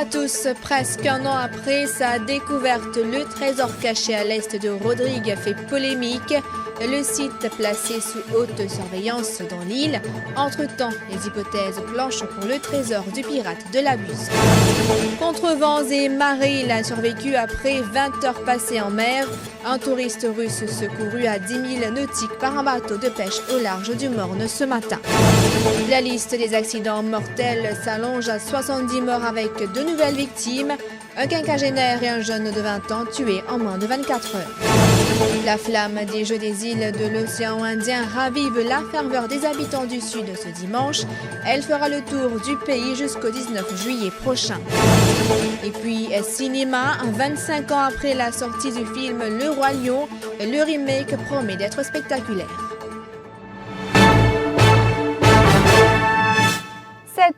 à tous. Presque un an après sa découverte, le trésor caché à l'est de Rodrigue fait polémique. Le site placé sous haute surveillance dans l'île. Entre-temps, les hypothèses planchent pour le trésor du pirate de la Buse. Contre vents et marées, il a survécu après 20 heures passées en mer. Un touriste russe secouru à 10 000 nautiques par un bateau de pêche au large du Morne ce matin. La liste des accidents mortels s'allonge à 70 morts avec 2 nouvelles victimes. Un quinquagénaire et un jeune de 20 ans tués en moins de 24 heures. La flamme des Jeux des îles de l'océan Indien ravive la ferveur des habitants du Sud ce dimanche. Elle fera le tour du pays jusqu'au 19 juillet prochain. Et puis, cinéma, 25 ans après la sortie du film Le Roi Lion, le remake promet d'être spectaculaire.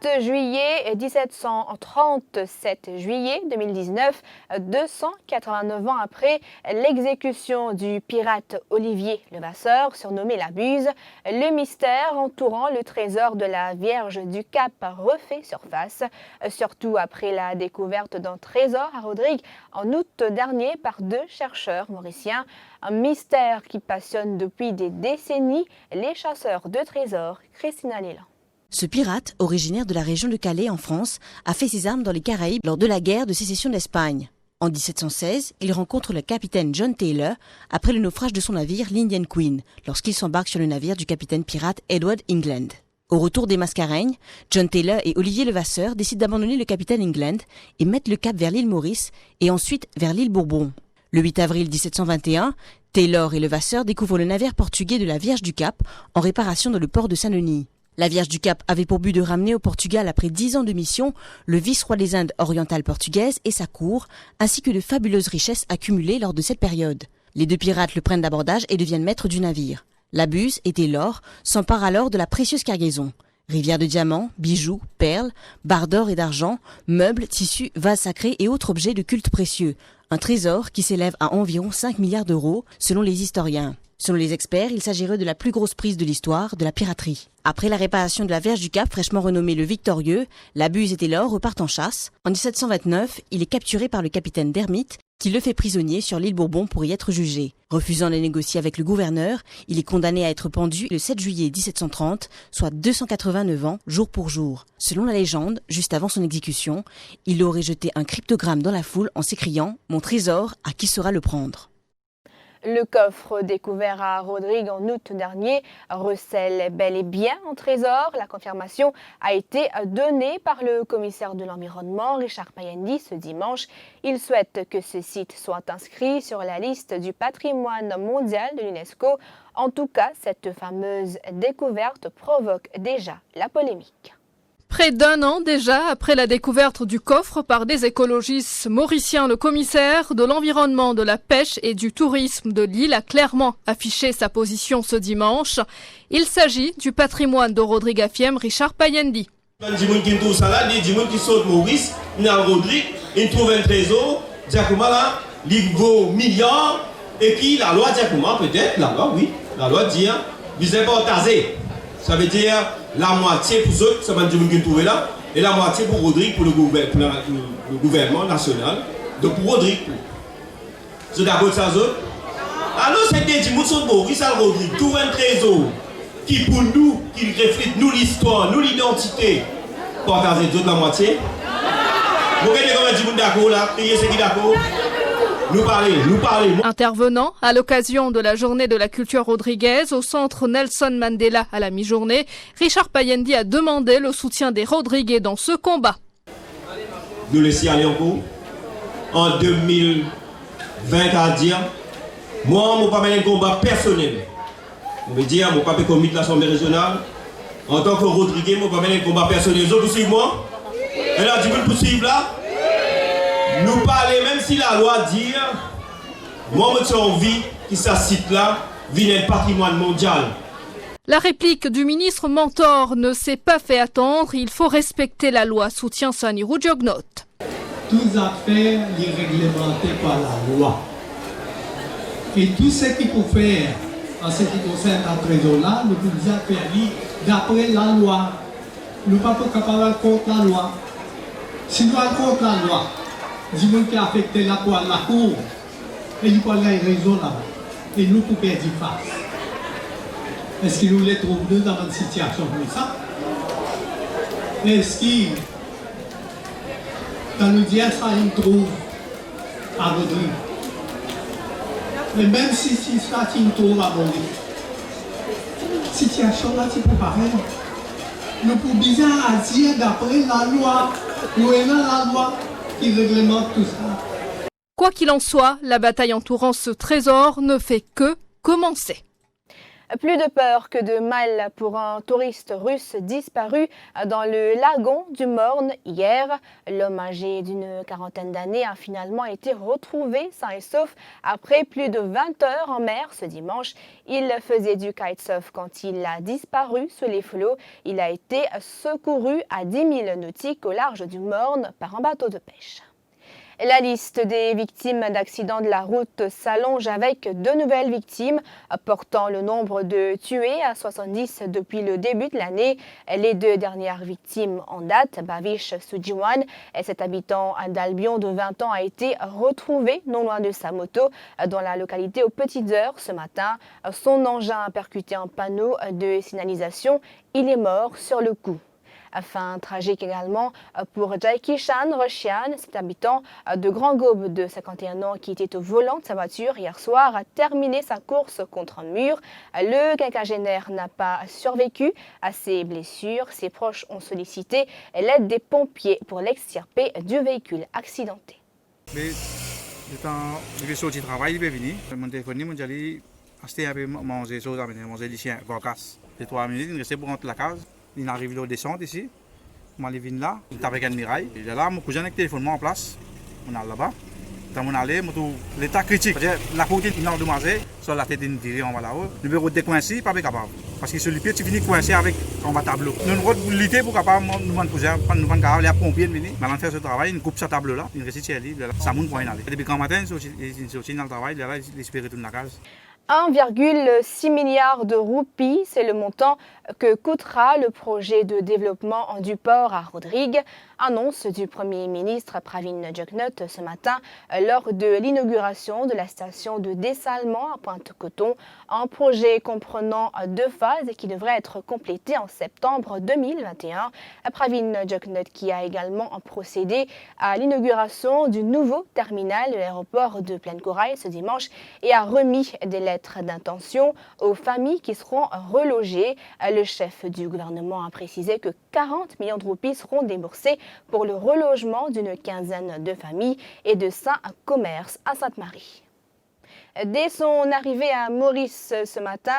7 juillet 1730, 7 juillet 2019, 289 ans après l'exécution du pirate Olivier Levasseur, surnommé la Buse, le mystère entourant le trésor de la Vierge du Cap refait surface, surtout après la découverte d'un trésor à Rodrigue en août dernier par 2 chercheurs mauriciens. Un mystère qui passionne depuis des décennies les chasseurs de trésors. Christina Lélan. Ce pirate, originaire de la région de Calais en France, a fait ses armes dans les Caraïbes lors de la guerre de sécession d'Espagne. En 1716, il rencontre le capitaine John Taylor après le naufrage de son navire l'Indian Queen, lorsqu'il s'embarque sur le navire du capitaine pirate Edward England. Au retour des Mascareignes, John Taylor et Olivier Levasseur décident d'abandonner le capitaine England et mettent le cap vers l'île Maurice et ensuite vers l'île Bourbon. Le 8 avril 1721, Taylor et Levasseur découvrent le navire portugais de la Vierge du Cap en réparation dans le port de Saint-Denis. La Vierge du Cap avait pour but de ramener au Portugal, après 10 ans de mission, le vice-roi des Indes orientales portugaises et sa cour, ainsi que de fabuleuses richesses accumulées lors de cette période. Les 2 pirates le prennent d'abordage et deviennent maîtres du navire. La Buse et Taylor s'emparent alors de la précieuse cargaison. Rivières de diamants, bijoux, perles, barres d'or et d'argent, meubles, tissus, vases sacrés et autres objets de culte précieux. Un trésor qui s'élève à environ 5 milliards d'euros, selon les historiens. Selon les experts, il s'agirait de la plus grosse prise de l'histoire de la piraterie. Après la réparation de la Vierge du Cap, fraîchement renommée le Victorieux, la Buse et Taylor repartent en chasse. En 1729, il est capturé par le capitaine Dermite, qui le fait prisonnier sur l'île Bourbon pour y être jugé. Refusant de négocier avec le gouverneur, il est condamné à être pendu le 7 juillet 1730, soit 289 ans, jour pour jour. Selon la légende, juste avant son exécution, il aurait jeté un cryptogramme dans la foule en s'écriant « Mon trésor, à qui saura le prendre ?» Le coffre découvert à Rodrigue en août dernier recèle bel et bien un trésor. La confirmation a été donnée par le commissaire de l'environnement, Richard Payendi, ce dimanche. Il souhaite que ce site soit inscrit sur la liste du patrimoine mondial de l'UNESCO. En tout cas, cette fameuse découverte provoque déjà la polémique. Près d'1 an déjà après la découverte du coffre par des écologistes mauriciens, le commissaire de l'environnement, de la pêche et du tourisme de l'île a clairement affiché sa position ce dimanche. Il s'agit du patrimoine de Rodrigue Afiem, Richard Payendi. Les gens qui sont Maurice, ils trouvent un trésor, il vaut milliards, et puis la loi Diakuma, peut-être, la loi, oui, la loi dit, vous êtes pas tasé. Ça veut dire la moitié pour eux, ça va dire qu'ils trouvent là, et la moitié pour Rodrigue, pour le gouvernement national. Donc pour Rodrigue, c'est d'abord ça, alors c'est des gens qui sont Maurice, Rodrigue, trouve un trésor qui pour nous, qui reflète nous l'histoire, nous l'identité, partager toute la moitié. Vous regardez comment les gens d'accord là, c'est qui d'accord? Nous parler. Intervenant à l'occasion de la journée de la culture rodriguaise au centre Nelson Mandela à la mi-journée, Richard Payendi a demandé le soutien des Rodriguais dans ce combat. Nous laissons aller encore en 2020 à dire, moi, je ne pas mener un combat personnel. Je veux dire, je ne pas commis de l'Assemblée régionale. En tant que Rodriguais, je ne pas mener un combat personnel. Les autres suivent moi. Et là, tu veux le poursuivre là? Nous parler, même si la loi dit, moi je suis envie que ce site-là vienne un patrimoine mondial. La réplique du ministre Mentor ne s'est pas fait attendre. Il faut respecter la loi, soutient Sanirou Diognot. Toutes affaires sont réglementées par la loi. Et tout ce qu'il faut faire en ce qui concerne un trésor-là, nous pouvons faire d'après la loi. Nous ne sommes pas capables contre la loi. Si nous allons contre la loi, du monde qui a affecté la cour, et il parle de raison là-bas. Et nous, pour perdre face. Est-ce que nous les trouvons dans une situation comme ça? Est-ce que, dans le dia, ça, ils trouvent à Rodrigue? Mais même si ça, ils trouvent à Rodrigue, situation là, c'est pas pareil. Nous pouvons bizarre à dire d'après la loi, nous avons la loi qui réglemente tout ça. Quoi qu'il en soit, la bataille entourant ce trésor ne fait que commencer. Plus de peur que de mal pour un touriste russe disparu dans le lagon du Morne hier. L'homme âgé d'une quarantaine d'années a finalement été retrouvé sain et sauf après plus de 20 heures en mer ce dimanche. Il faisait du kitesurf quand il a disparu sous les flots. Il a été secouru à 10 000 nautiques au large du Morne par un bateau de pêche. La liste des victimes d'accidents de la route s'allonge avec 2 nouvelles victimes, portant le nombre de tués à 70 depuis le début de l'année. Les 2 dernières victimes en date, Bavish Sujiwan et cet habitant d'Albion de 20 ans, a été retrouvé non loin de sa moto dans la localité aux petites heures ce matin. Son engin a percuté un panneau de signalisation. Il est mort sur le coup. Fin tragique également pour Jaikishan Roshian, cet habitant de Grand Gaube de 51 ans qui était au volant de sa voiture hier soir, a terminé sa course contre un mur. Le quinquagénaire n'a pas survécu à ses blessures. Ses proches ont sollicité l'aide des pompiers pour l'extirper du véhicule accidenté. Mais je vais sortir du travail, il est venu. Mon téléphone, mon jali, acheter un peu manger choses à manger des chiens, vacances. Les 3 minutes, il restait pour rentrer la case. Il arrive là, descendre ici. Moi, je viens là, il est avec un mirail. Il est là, mon cousin avec le téléphone en place. On est là-bas. Quand on allait, l'état critique. La côte est endommagée, sur la tête d'une virée en bas là-haut. Le bureau de coincé, pas capable. Parce que sur le pied, tu finis coincé avec un tableau. Nous avons lutter pour capable, nous avons cousin, nous avons capable, les pompiers venir. Maintenant, faire ce travail, une coupe ce tableau là, une récite chez lui, ça monte pour y aller. Depuis quand matin, il sortit dans le travail, il est là, il espère retourner à la case. 1,6 milliard de roupies, c'est le montant que coûtera le projet de développement du port à Rodrigue. Annonce du Premier ministre Pravin Jugnauth ce matin lors de l'inauguration de la station de dessalement à Pointe-Coton, un projet comprenant 2 phases et qui devrait être complété en septembre 2021. Pravin Jugnauth qui a également procédé à l'inauguration du nouveau terminal de l'aéroport de Plaine-Corail ce dimanche et a remis des lettres d'intention aux familles qui seront relogées. Le chef du gouvernement a précisé que 40 millions de roupies seront déboursés pour le relogement d'une quinzaine de familles et de 5 commerces à Sainte-Marie. Dès son arrivée à Maurice ce matin,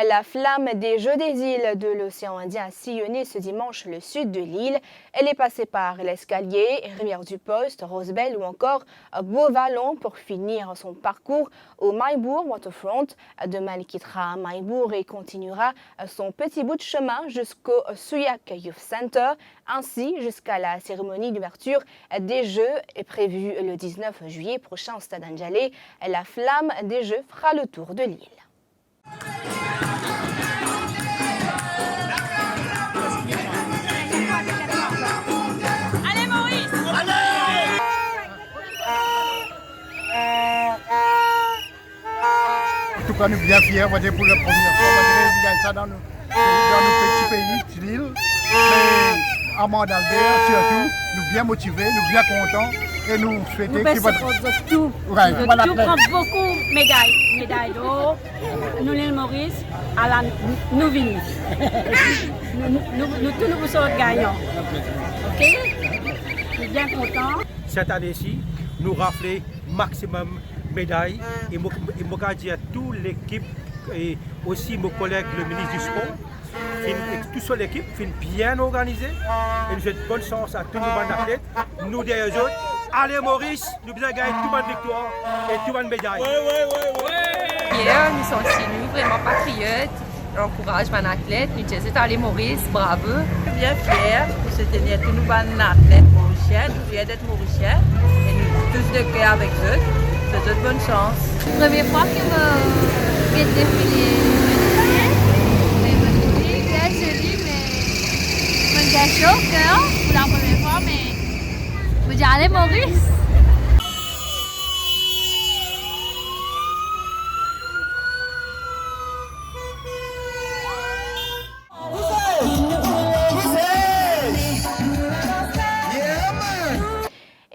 la flamme des Jeux des îles de l'océan Indien a sillonné ce dimanche le sud de l'île. Elle est passée par l'Escalier, Rivière-du-Post, Rosebel ou encore Beauvallon pour finir son parcours au Maïbourg Waterfront. Demain, elle quittera Maïbourg et continuera son petit bout de chemin jusqu'au Suyak Youth Center. Ainsi, jusqu'à la cérémonie d'ouverture des Jeux est prévue le 19 juillet prochain au Stade Anjalé. La flamme des Jeux fera le tour de l'île. Allez Maurice! En tout cas, nous sommes bien fiers pour la première fois. On gagne ça dans nos petits pays, l'île. Mais à Mandalbert, surtout, nous sommes bien motivés, nous sommes bien contents. Et nous souhaitons qu'il va tout. Ouais, Tout prend beaucoup de médailles d'or. Nous, l'île Maurice, à la nous venons. Nous tous nous sommes gagnants. Ok? Je suis bien content. Cette année-ci, nous raflons maximum médailles. Et je veux dire à toute l'équipe et aussi mes collègues, le ministre du Sport, toute seule l'équipe, bien organisée. Et nous souhaitons bonne chance à tous nos athlètes, nous des autres. Allez Maurice, nous avons gagné toute bonne victoire et toute bonne médaille. Hier, nous sommes vraiment patriotes. J'encourage mes athlètes. Nous disons allez Maurice, bravo. Je suis bien fière de soutenir tous nos athlètes mauriciens. Nous fiers d'être mauriciens et nous tous de cœur avec eux. Je souhaite bonne chance. Première fois que je vais défiler. C'est joli, mais je me gâche au cœur pour la première fois, mais les Maurice.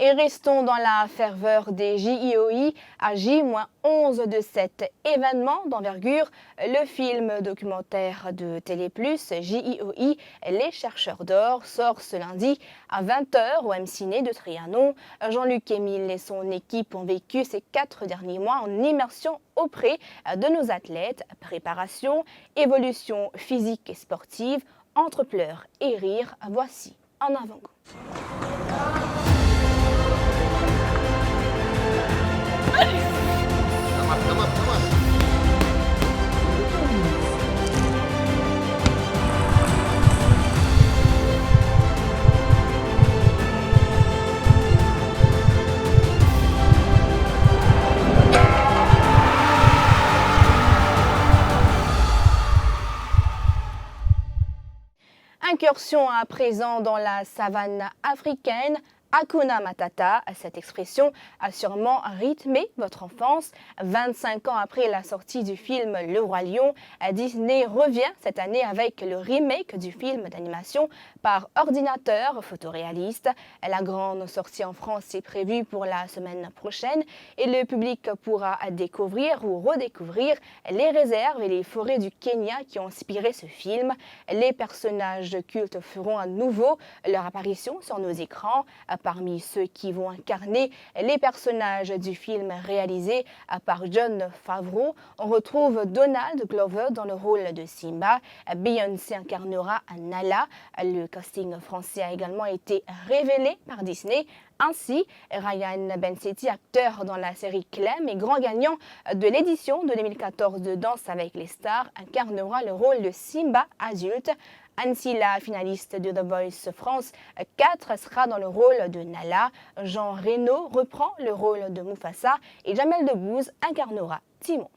Et restons dans la ferveur des JIOI. À J-11 de cet événement d'envergure, le film documentaire de Télé+, JIOI, Les chercheurs d'or, sort ce lundi à 20h au M-Ciné de Trianon. Jean-Luc Émile et son équipe ont vécu ces 4 derniers mois en immersion auprès de nos athlètes. Préparation, évolution physique et sportive, entre pleurs et rires, voici en avant-goût. Incursion à présent dans la savane africaine. Hakuna Matata, cette expression a sûrement rythmé votre enfance. 25 ans après la sortie du film Le Roi Lion, Disney revient cette année avec le remake du film d'animation par ordinateur photoréaliste. La grande sortie en France est prévue pour la semaine prochaine et le public pourra découvrir ou redécouvrir les réserves et les forêts du Kenya qui ont inspiré ce film. Les personnages cultes feront à nouveau leur apparition sur nos écrans. Parmi ceux qui vont incarner les personnages du film réalisé par Jon Favreau, on retrouve Donald Glover dans le rôle de Simba. Beyoncé incarnera Nala. Le casting français a également été révélé par Disney. Ainsi, Ryan Bensetti, acteur dans la série Clem et grand gagnant de l'édition de 2014 de Danse avec les stars, incarnera le rôle de Simba adulte. Annecy, la finaliste de The Voice France 4, sera dans le rôle de Nala. Jean Reno reprend le rôle de Mufasa et Jamel Debbouze incarnera Timon.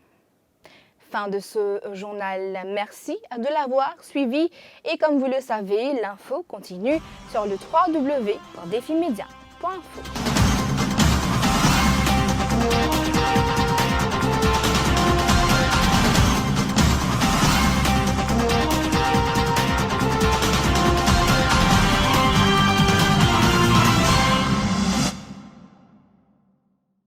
Fin de ce journal, merci de l'avoir suivi et comme vous le savez, l'info continue sur le www.defimedia.info.